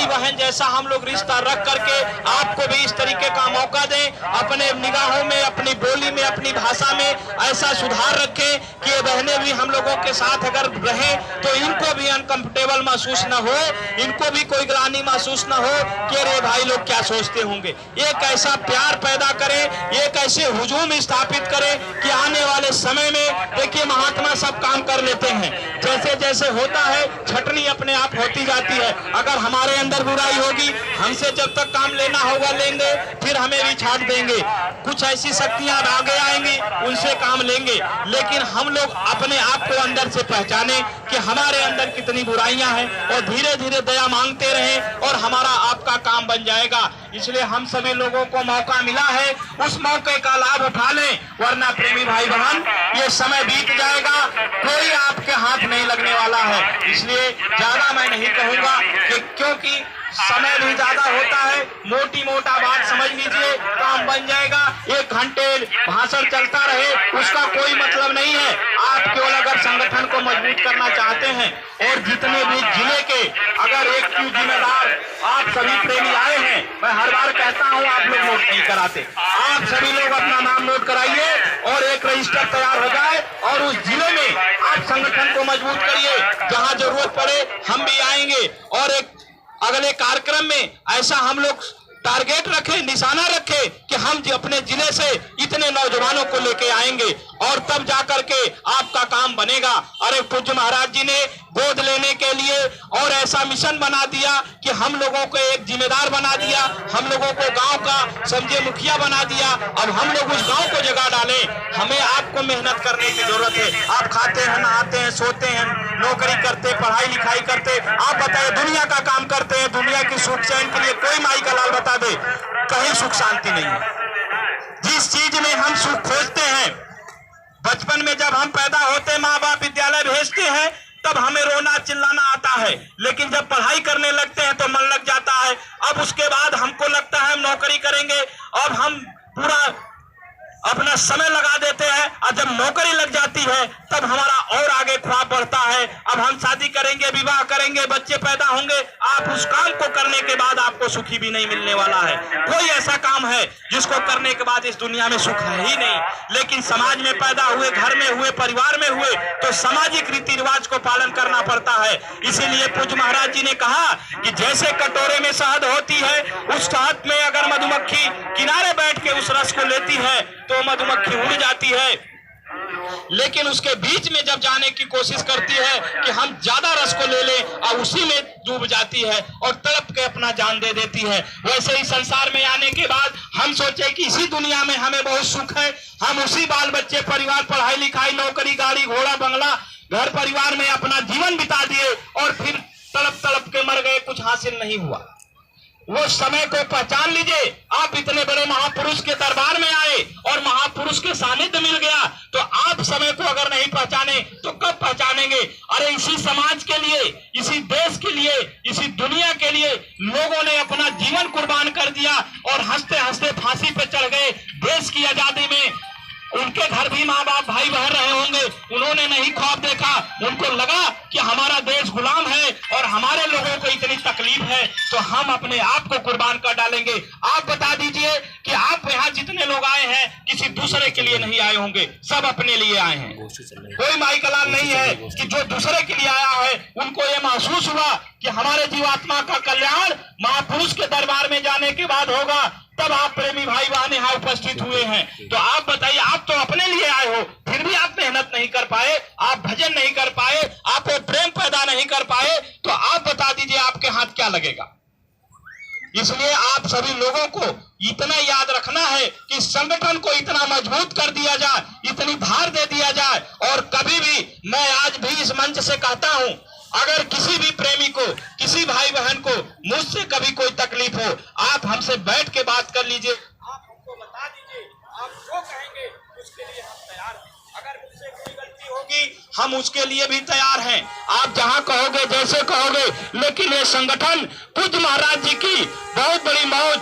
भाई बहन जैसा हम लोग रिश्ता रख करके आपको भी इस तरीके का मौका दें, अपने निगाहों में, अपनी बोली में, अपनी भाषा में ऐसा सुधार रखें कि ये बहनें भी हम लोगों के साथ अगर रहें तो इनको भी अनकंफर्टेबल महसूस न हो, इनको भी कोई ग्लानि महसूस न हो कि अरे भाई लोग क्या सोचते होंगे। एक ऐसा प्यार पैदा करें, एक ऐसे हुजूम स्थापित करें कि आने वाले समय में देखिए महात्मा सब काम कर लेते हैं, जैसे जैसे होता है छटनी अपने आप होती जाती है। अगर हमारे अंदर बुराई होगी, हमसे जब तक काम लेना होगा लेंगे, फिर हमें भी छाट देंगे। कुछ ऐसी शक्तियां आगे आएंगी, उनसे काम लेंगे। लेकिन हम लोग अपने आप को अंदर से पहचाने कि हमारे अंदर कितनी बुराइयां हैं और धीरे धीरे दया मांगते रहें और हमारा आपका काम बन जाएगा। इसलिए हम सभी लोगों को मौका मिला है, उस मौके का लाभ उठा लें, वरना प्रेमी भाई बहन ये समय बीत जाएगा, कोई आपके हाथ नहीं लगने वाला है। इसलिए ज्यादा मैं नहीं कहूंगा कि क्योंकि समय भी ज्यादा होता है, मोटी मोटा बात समझ लीजिए, काम बन जाएगा। 1 घंटे भाषण चलता रहे उसका कोई मतलब नहीं है। आप केवल अगर संगठन को मजबूत करना चाहते हैं और जितने भी जिले के अगर एक जिम्मेदार आप सभी प्रेमी आए हैं, मैं हर बार कहता हूं आप लोग नोट नहीं कराते, आप सभी लोग अपना नाम नोट कराइए और एक रजिस्टर तैयार हो जाए और उस जिले में आप संगठन को मजबूत करिए। जहां जरूरत पड़े हम भी आएंगे और एक अगले कार्यक्रम में ऐसा हम लोग टारगेट रखें, निशाना रखें कि हम अपने जिले से इतने नौजवानों को लेके आएंगे और तब जाकर के आपका काम बनेगा। अरे पूज्य महाराज जी ने गोद लेने के लिए और ऐसा मिशन बना दिया कि हम लोगों को एक जिम्मेदार बना दिया, हम लोगों को गांव का समझे मुखिया बना दिया। अब हम लोग उस गांव को जगा डालें, हमें आपको मेहनत करने की जरूरत है। आप खाते हैं, नहाते हैं, सोते हैं, नौकरी करते, पढ़ाई लिखाई करते, आप बताइए दुनिया का काम करते हैं, दुनिया की सुख चैन के लिए कोई माई का लाल बता दे कहीं सुख शांति नहीं है। जिस चीज में हम सुख खोजते हैं, बचपन में जब हम पैदा होते माँ बाप विद्यालय भेजते हैं तब हमें रोना चिल्लाना आता है, लेकिन जब पढ़ाई करने लगते हैं तो मन लग जाता है। अब उसके बाद हमको लगता है हम नौकरी करेंगे, अब हम पूरा अपना समय लगा देते हैं और जब नौकरी लग जाती है तब हमारा और आगे ख्वाब बढ़ता है। अब हम शादी करेंगे, विवाह करेंगे, बच्चे पैदा होंगे, आप उस काम को करने के बाद आपको सुखी भी नहीं मिलने वाला है। कोई ऐसा काम है जिसको करने के बाद इस दुनिया में सुख है ही नहीं। लेकिन समाज में पैदा हुए, घर में हुए, परिवार में हुए तो सामाजिक रीति रिवाज को पालन करना पड़ता है। इसीलिए पूज्य महाराज जी ने कहा कि जैसे कटोरे में शहद होती है, उस शहद में अगर मधुमक्खी किनारे बैठ के उस रस को लेती है तो मधुमक्खी उड़ जाती है, लेकिन उसके बीच में जब जाने की कोशिश करती है कि हम ज्यादा रस को ले लें और उसी में डूब जाती है और तड़प के अपना जान दे देती है। वैसे ही संसार में आने के बाद हम सोचे कि इसी दुनिया में हमें बहुत सुख है, हम उसी बाल बच्चे, परिवार, पढ़ाई लिखाई, नौकरी, गाड़ी घोड़ा, बंगला, घर परिवार में अपना जीवन बिता दिए और फिर तड़प तड़प के मर गए, कुछ हासिल नहीं हुआ। वो समय को पहचान लीजिए। आप इतने बड़े महापुरुष के दरबार में आए और महापुरुष के सानिध्य मिल गया, तो आप समय को अगर नहीं पहचाने तो कब पहचानेंगे। अरे इसी समाज के लिए, इसी देश के लिए, इसी दुनिया के लिए लोगों ने अपना जीवन कुर्बान कर दिया और हंसते हंसते फांसी पे चढ़ गए। देश की आजादी में उनके घर भी माँ बाप भाई बहन रहे होंगे, उन्होंने नहीं ख्वाब देखा, उनको लगा कि हमारा देश गुलाम है और हमारे लोगों को इतनी तकलीफ है तो हम अपने आप को कुर्बान कर डालेंगे। आप बता दीजिए कि आप यहाँ जितने लोग आए हैं किसी दूसरे के लिए नहीं आए होंगे, सब अपने लिए आए हैं। कोई माई का लाल नहीं है कि जो दूसरे के लिए आया है उनको ये महसूस हुआ कि हमारे जीवात्मा का कल्याण महापुरुष के दरबार में जाने के बाद होगा, तब आप प्रेमी भाई बहन यहाँ उपस्थित हुए हैं। तो आप बताइए, आप तो अपने लिए आए हो, फिर भी आप मेहनत नहीं कर पाए, आप भजन नहीं कर पाए, आप प्रेम पैदा नहीं कर पाए, तो आप बता दीजिए आपके हाथ क्या लगेगा। इसलिए आप सभी लोगों को इतना याद रखना है कि संगठन को इतना मजबूत कर दिया जाए, इतनी धार दे दिया जाए। और कभी भी मैं आज भी इस मंच से कहता हूं, अगर किसी भी प्रेमी को, किसी भाई बहन को मुझसे कभी कोई तकलीफ हो, आप हमसे बैठ के बात कर लीजिए, आप हमको बता दीजिए, आप जो कहेंगे उसके लिए हम तैयार हैं। अगर मुझसे कोई गलती होगी हम उसके लिए भी तैयार हैं, आप जहां कहोगे, जैसे कहोगे। लेकिन ये संगठन पूज्य महाराज जी की बहुत बड़ी मौज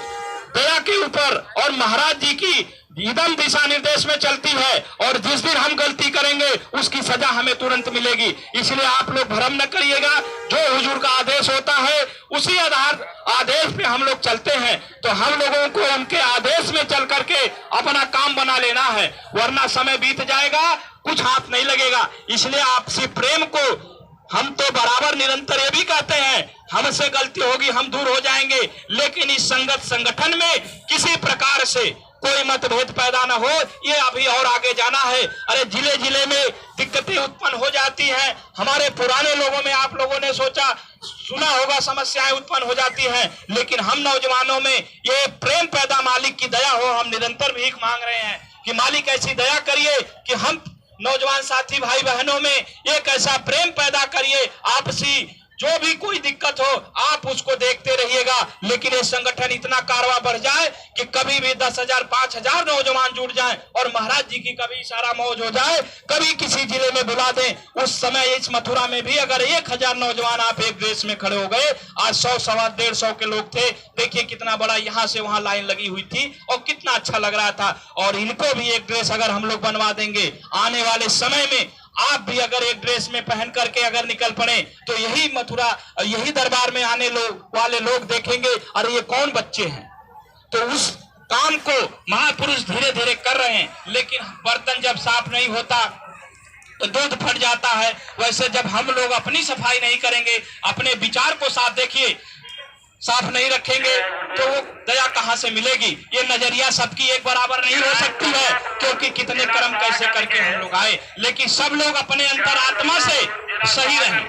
दया के ऊपर और महाराज जी की एकदम दिशा निर्देश में चलती है, और जिस दिन हम गलती करेंगे उसकी सजा हमें तुरंत मिलेगी। इसलिए आप लोग भ्रम न करिएगा, जो हुजूर का आदेश होता है उसी आदेश पे हम लोग चलते हैं। तो हम लोगों को उनके आदेश में चल करके अपना काम बना लेना है, वरना समय बीत जाएगा, कुछ हाथ नहीं लगेगा। इसलिए आपसी प्रेम को हम तो बराबर निरंतर ये भी कहते हैं, हमसे गलती होगी हम दूर हो जाएंगे, लेकिन इस संगठन में किसी प्रकार से कोई मतभेद पैदा ना हो, ये अभी और आगे जाना है। अरे जिले जिले में दिक्कतें उत्पन्न हो जाती हैं, हमारे पुराने लोगों में आप लोगों ने सुना होगा समस्याएं उत्पन्न हो जाती हैं, लेकिन हम नौजवानों में ये प्रेम पैदा, मालिक की दया हो, हम निरंतर भीख मांग रहे हैं कि मालिक ऐसी दया करिए कि हम नौजवान साथी भाई बहनों में एक ऐसा प्रेम पैदा करिए, आपसी जो भी कोई दिक्कत हो आप उसको देखते रहिएगा, लेकिन ये संगठन इतना कारवा बढ़ जाए कि कभी भी 10,000 5,000 नौजवान जुड़ जाएं और महाराज जी की कभी इशारा मौज हो जाए, कभी किसी जिले में बुला दें, उस समय इस मथुरा में भी अगर 1,000 नौजवान आप एक ड्रेस में खड़े हो गए, आज 100 सवा 150 के लोग थे, देखिए कितना बड़ा यहाँ से वहां लाइन लगी हुई थी और कितना अच्छा लग रहा था। और इनको भी एक ड्रेस अगर हम लोग बनवा देंगे, आने वाले समय में आप भी अगर एक ड्रेस में पहन करके अगर निकल पड़े तो यही मथुरा, यही दरबार में आने वाले लोग देखेंगे, अरे ये कौन बच्चे हैं। तो उस काम को महापुरुष धीरे धीरे कर रहे हैं, लेकिन बर्तन जब साफ नहीं होता तो दूध फट जाता है। वैसे जब हम लोग अपनी सफाई नहीं करेंगे, अपने विचार को साफ देखिए, साफ नहीं रखेंगे तो वो दया कहां से मिलेगी। ये नजरिया सबकी एक बराबर नहीं हो सकती है, क्योंकि कितने कर्म कैसे करके हम लोग आए, लेकिन सब लोग अपने अंतरात्मा से सही रहें।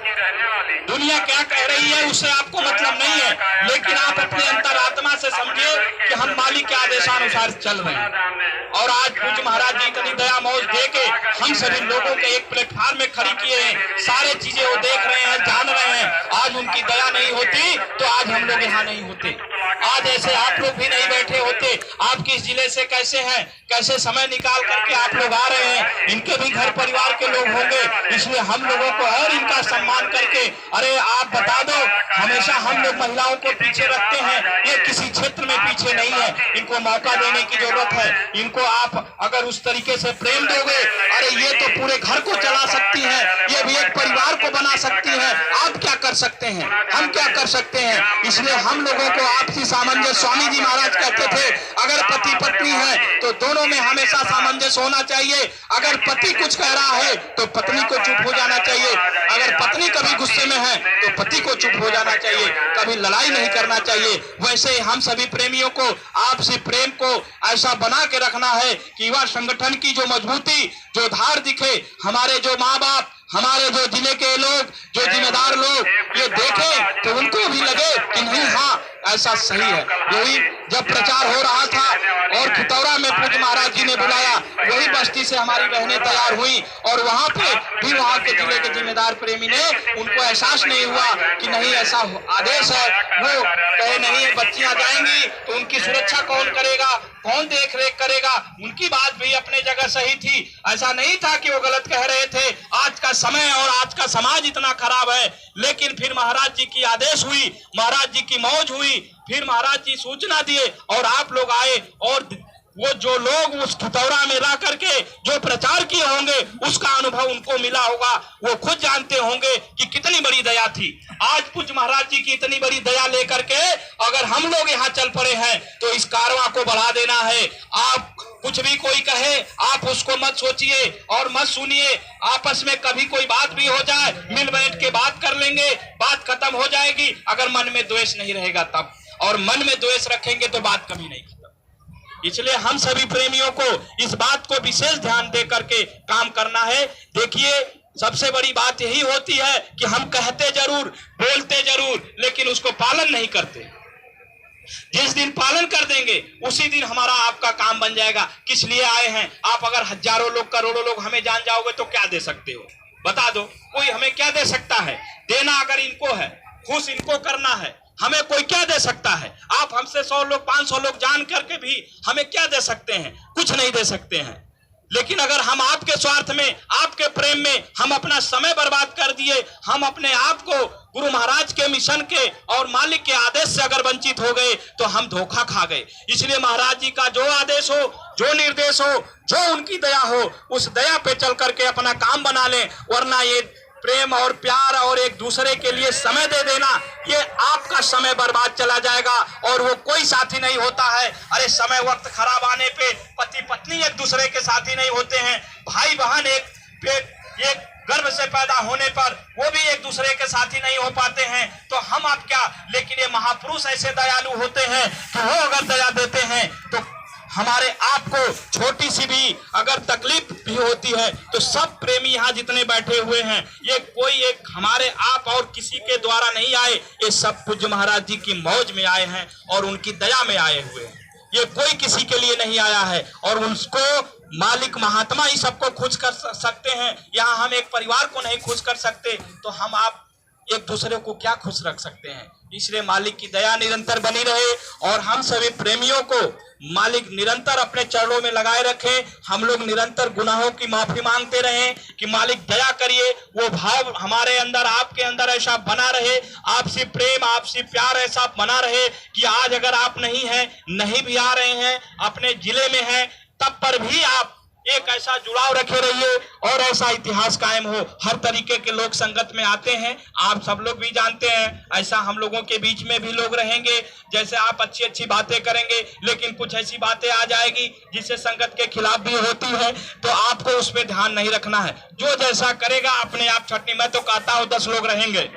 दुनिया क्या कह रही है उससे आपको मतलब नहीं है, लेकिन आप अपने अंतरात्मा से समझिए कि हम मालिक के आदेशानुसार चल रहे हैं। और आज पूज्य महाराज जी इतनी दया मौज दे के हम सभी लोगों के एक प्लेटफार्म में खड़ी किए हैं, सारे चीजें वो देख रहे हैं, जान रहे हैं। आज उनकी दया नहीं होती तो आज हम लोग यहाँ नहीं होते, आज ऐसे आप लोग भी नहीं बैठे होते। आप किस जिले से कैसे हैं, कैसे समय निकाल करके आप लोग आ रहे हैं, इनके भी घर परिवार के लोग होंगे, इसलिए हम लोगों को और इनका सम्मान करके, अरे आप बता दो, हमेशा हम लोग महिलाओं को पीछे रखते हैं, ये किसी क्षेत्र में पीछे नहीं है, इनको मौका देने की जरूरत है। इनको आप अगर उस तरीके से प्रेम दोगे, अरे ये तो पूरे घर को चला सकती है, ये भी एक परिवार को बना सकती है। आप क्या कर सकते हैं, हम क्या कर सकते हैं। इसलिए हम लोगों को आपसी सामंजस्य, स्वामी जी महाराज कहते थे, अगर पति पत्नी है तो दोनों में हमेशा सामंजस्य होना चाहिए। अगर पति कुछ कह रहा है तो पत्नी को चुप हो जाना चाहिए, अगर पत्नी कभी गुस्से में है तो पति को चुप हो जाना चाहिए, कभी लड़ाई नहीं करना चाहिए। वैसे हम सभी प्रेमियों को आपसी प्रेम को ऐसा बना के रखना है कि युवा संगठन की जो मजबूती, जो धार दिखे, हमारे जो माँ बाप, हमारे जो जिले के लोग, जो जिम्मेदार लोग ये देखें तो उनको भी लगे कि नहीं, हाँ ऐसा सही है। यही जब प्रचार हो रहा था और खितौरा में पूज्य महाराज जी ने बुलाया, वही बस्ती से हमारी बहनें तैयार हुई और वहां पे भी वहां के जिले के जिम्मेदार प्रेमी ने, उनको एहसास नहीं हुआ कि नहीं ऐसा आदेश है, वो कहे नहीं बच्चियां जाएंगी तो उनकी सुरक्षा कौन करेगा, कौन देख रेख करेगा। उनकी बात भी अपने जगह सही थी, ऐसा नहीं था कि वो गलत कह रहे थे। आज का समय और आज का समाज इतना खराब है, लेकिन फिर महाराज जी की आदेश हुई, महाराज जी की मौज हुई, फिर महाराज जी सूचना दिए और आप लोग आए, और वो जो लोग उस खितौरा में रह करके जो प्रचार किए होंगे उसका अनुभव उनको मिला होगा, वो खुद जानते होंगे कि कितनी बड़ी दया थी। आज पूज्य महाराज जी की इतनी बड़ी दया लेकर के अगर हम लोग यहाँ चल पड़े हैं तो इस कारवां को बढ़ा देना है। आप कुछ भी कोई कहे आप उसको मत सोचिए और मत सुनिए, आपस में कभी कोई बात भी हो जाए मिल बैठ के बात कर लेंगे, बात खत्म हो जाएगी। अगर मन में द्वेष नहीं रहेगा तब, और मन में द्वेष रखेंगे तो बात कभी नहीं खत्म। इसलिए हम सभी प्रेमियों को इस बात को विशेष ध्यान दे करके काम करना है। देखिए सबसे बड़ी बात यही होती है कि हम कहते जरूर, बोलते जरूर, लेकिन उसको पालन नहीं करते। जिस दिन पालन कर देंगे उसी दिन हमारा आपका काम बन जाएगा। किस लिए आए हैं आप? अगर हजारों लोग करोड़ों लोग हमें जान जाओगे तो क्या दे सकते हो, बता दो। कोई हमें क्या दे सकता है? देना अगर इनको है, खुश इनको करना है, हमें कोई क्या दे सकता है? आप हमसे 100 लोग 500 लोग जान करके भी हमें क्या दे सकते हैं? कुछ नहीं दे सकते हैं। लेकिन अगर हम आपके स्वार्थ में, आपके प्रेम में हम अपना समय बर्बाद कर दिए, हम अपने आप को गुरु महाराज के मिशन के और मालिक के आदेश से अगर वंचित हो गए तो हम धोखा खा गए। इसलिए महाराज जी का जो आदेश हो, जो निर्देश हो, जो उनकी दया हो, उस दया पे चल करके अपना काम बना लें, वरना ये प्रेम और प्यार और एक दूसरे के लिए समय दे देना, ये आपका समय बर्बाद चला जाएगा और वो कोई साथी नहीं होता है। अरे समय वक्त खराब आने पे पति पत्नी एक दूसरे के साथी नहीं होते हैं, भाई बहन एक गर्भ से पैदा होने पर वो भी एक दूसरे के साथी नहीं हो पाते हैं, तो हम आप क्या। लेकिन ये महापुरुष ऐसे दयालु होते हैं कि वो अगर दया देते हैं तो हमारे आपको छोटी सी भी अगर तकलीफ भी होती है तो सब प्रेमी यहाँ जितने बैठे हुए हैं, ये कोई एक हमारे आप और किसी के द्वारा नहीं आए, ये सब पूज्य महाराज जी की मौज में आए हैं और उनकी दया में आए हुए हैं। ये कोई किसी के लिए नहीं आया है और उसको मालिक महात्मा ही सबको खुश कर सकते हैं। यहाँ हम एक परिवार को नहीं खुश कर सकते तो हम आप एक दूसरे को क्या खुश रख सकते हैं। इसलिए मालिक की दया निरंतर बनी रहे और हम सभी प्रेमियों को मालिक निरंतर अपने चरणों में लगाए रखे। हम लोग निरंतर गुनाहों की माफी मांगते रहें कि मालिक दया करिए, वो भाव हमारे अंदर आपके अंदर ऐसा बना रहे, आपसी प्रेम आपसी प्यार ऐसा बना रहे कि आज अगर आप नहीं भी आ रहे हैं, अपने जिले में हैं, तब पर भी आप एक ऐसा जुड़ाव रखे रहिए और ऐसा इतिहास कायम हो। हर तरीके के लोग संगत में आते हैं, आप सब लोग भी जानते हैं, ऐसा हम लोगों के बीच में भी लोग रहेंगे। जैसे आप अच्छी अच्छी बातें करेंगे, लेकिन कुछ ऐसी बातें आ जाएगी जिससे संगत के खिलाफ भी होती है, तो आपको उस पर ध्यान नहीं रखना है। जो जैसा करेगा अपने आप छटनी। मैं तो कहता हूँ 10 लोग रहेंगे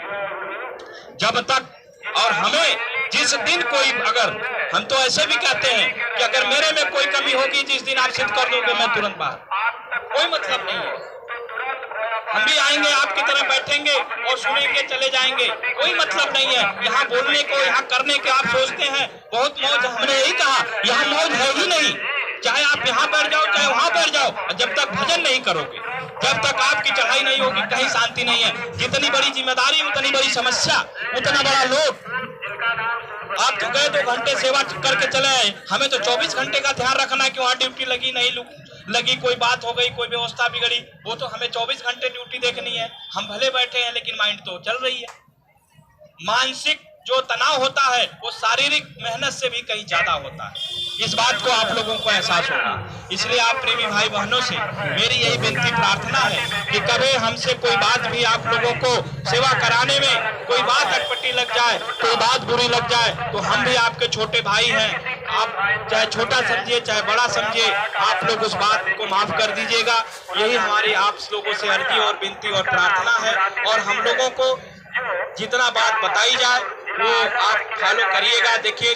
जब तक, और हमें जिस दिन कोई, अगर हम तो ऐसे भी कहते हैं कि अगर मेरे में कोई कमी होगी जिस दिन आप सिद्ध कर दोगे मैं तुरंत बाहर, कोई मतलब नहीं है। हम भी आएंगे आपकी तरह बैठेंगे और सुनेंगे चले जाएंगे, कोई मतलब नहीं है। यहाँ बोलने को, यहाँ करने के आप सोचते हैं बहुत मौज, हमने यही कहा यहाँ मौज है ही नहीं। चाहे आप यहाँ बैठ जाओ चाहे वहां बैठ जाओ, जब तक भजन नहीं करोगे, जब तक आपकी चढ़ाई नहीं होगी, कहीं शांति नहीं है। जितनी बड़ी जिम्मेदारी उतनी बड़ी समस्या, उतना बड़ा लोग। आप तो गए 2 घंटे सेवा करके चले आए, हमें तो 24 घंटे का ध्यान रखना है कि वहाँ ड्यूटी लगी नहीं लगी, कोई बात हो गई, कोई व्यवस्था बिगड़ी, वो तो हमें 24 घंटे ड्यूटी देखनी है। हम भले बैठे हैं लेकिन माइंड तो चल रही है। मानसिक जो तनाव होता है वो शारीरिक मेहनत से भी कहीं ज्यादा होता है। इस बात को आप लोगों को एहसास होगा। इसलिए आप प्रेमी भाई बहनों से मेरी यही विनती प्रार्थना है कि कभी हमसे कोई बात भी आप लोगों को सेवा कराने में कोई बात अटपटी लग जाए, कोई बात बुरी लग जाए, तो हम भी आपके छोटे भाई हैं। आप चाहे छोटा समझिए चाहे बड़ा समझिए, आप लोग उस बात को माफ कर दीजिएगा। यही हमारी आप लोगों से अर्जी और विनती और प्रार्थना है। और हम लोगों को जितना बात बताई जाए वो आप फॉलो करिएगा। देखिए